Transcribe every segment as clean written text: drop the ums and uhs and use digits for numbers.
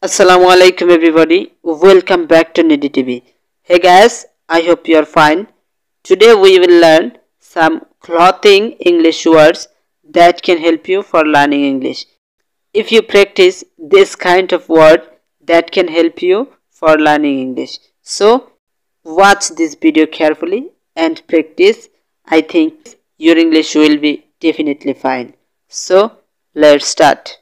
Assalamu alaikum everybody. Welcome back to Nidhi TV. Hey guys, I hope you are fine. Today we will learn some clothing English words that can help you for learning English. If you practice this kind of word that can help you for learning English. So watch this video carefully and practice. I think your English will be definitely fine. So let's start.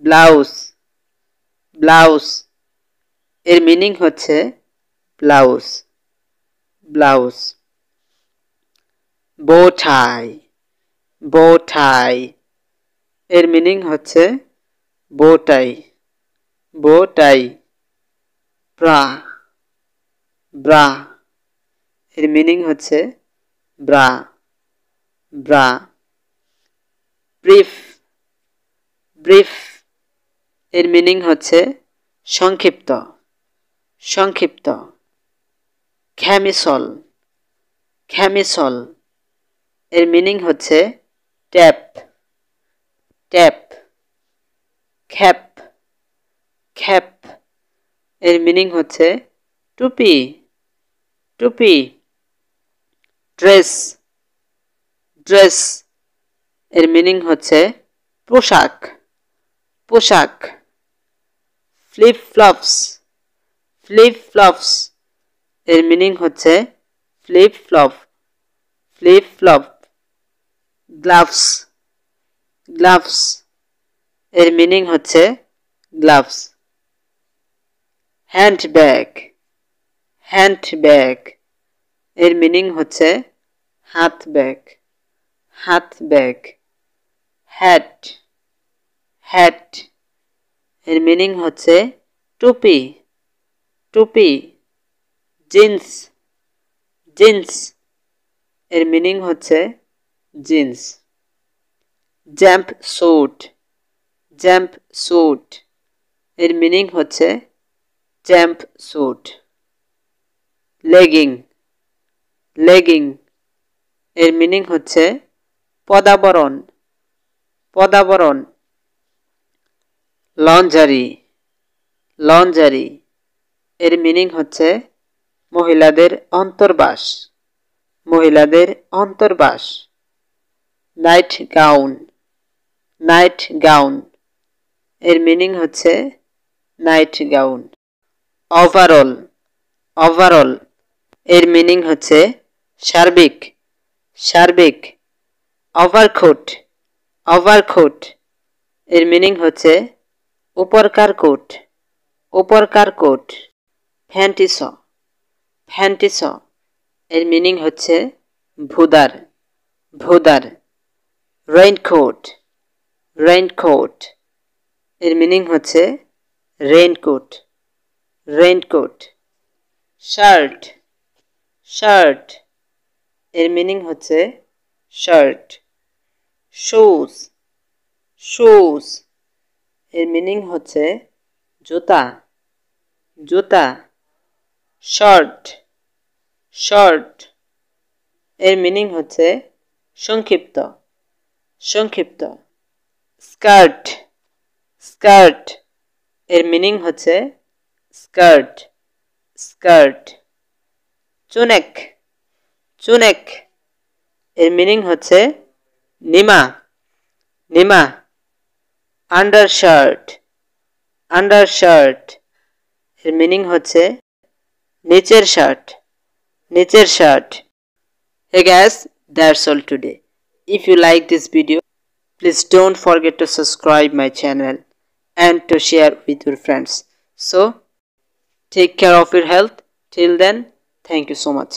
Blouse blouse এর meaning হচ্ছে blouse blouse বো টাই বো টাই এর meaning হচ্ছে বো টাই বো টাই bra bra এর meaning হচ্ছে ব্রা ব্রা ব্রিফ ব্রিফ এর মিনিং হচ্ছে সংক্ষিপ্ত সংক্ষিপ্ত ক্যামিসল ক্যামিসল এর মিনিং হচ্ছে ট্যাপ ট্যাপ খ্যাপ খ্যাপ এর মিনিং হচ্ছে টুপি টুপি ড্রেস ড্রেস এর মিনিং হচ্ছে পোশাক পোশাক ফ্লিপ ফ্লপস ফ্লিপ ফ্লপস এর মিনিং হচ্ছে flip flop flip flop gloves gloves এর মিনিং হচ্ছে গ্লাভস হ্যান্ডব্যাগ হ্যান্ডব্যাগ এর মিনিং হচ্ছে হাত ব্যাগ হাত ব্যাগ হ্যাট হ্যাট এর মিনিং হচ্ছে টুপি টুপি জিন্স জিন্স এর মিনিং হচ্ছে jeans jumpsuit jumpsuit এর মিনিং হচ্ছে জাম্প স্যুট লেগিং লেগিং এর মিনিং হচ্ছে পদাবরণ পদাবরণ লঞ্জারি লঞ্জারি এর মিনিং হচ্ছে মহিলাদের অন্তর্বাস মহিলাদের অন্তর্বাস নাইট গাউন নাইট গাউন এর মিনিং হচ্ছে নাইট গাউন ওভারঅল ওভারঅল এর মিনিং হচ্ছে সার্বিক সার্বিক ওভারকোট ওভারকোট এর মিনিং হচ্ছে উপরকার কোট উপরকার কোট ফ্যান্টিস ফ্যান্টিস এর মিনিং হচ্ছে ভুদার ভুদার রেইনকোট রেইনকোট এর মিনিং হচ্ছে রেইনকোট রেইনকোট শার্ট শার্ট এর মিনিং হচ্ছে শার্ট শুজ শুজ এর মিনিং হচ্ছে জুতা জুতা শর্ট শর্ট এর মিনিং হচ্ছে সংক্ষিপ্ত সংক্ষিপ্ত স্কার্ট স্কার্ট এর মিনিং হচ্ছে স্কার্ট স্কার্ট চুনেক চুনেক এর মিনিং হচ্ছে নিমা নিমা আন্ডারশার্ট আন্ডারশার্ট এর মিনিং হচ্ছে নিচের শার্ট নিচের shirt Hey guys, that's all today. If you like this video, please don't forget to subscribe my channel and to share with your friends. So take care of your health. Till then, thank you so much.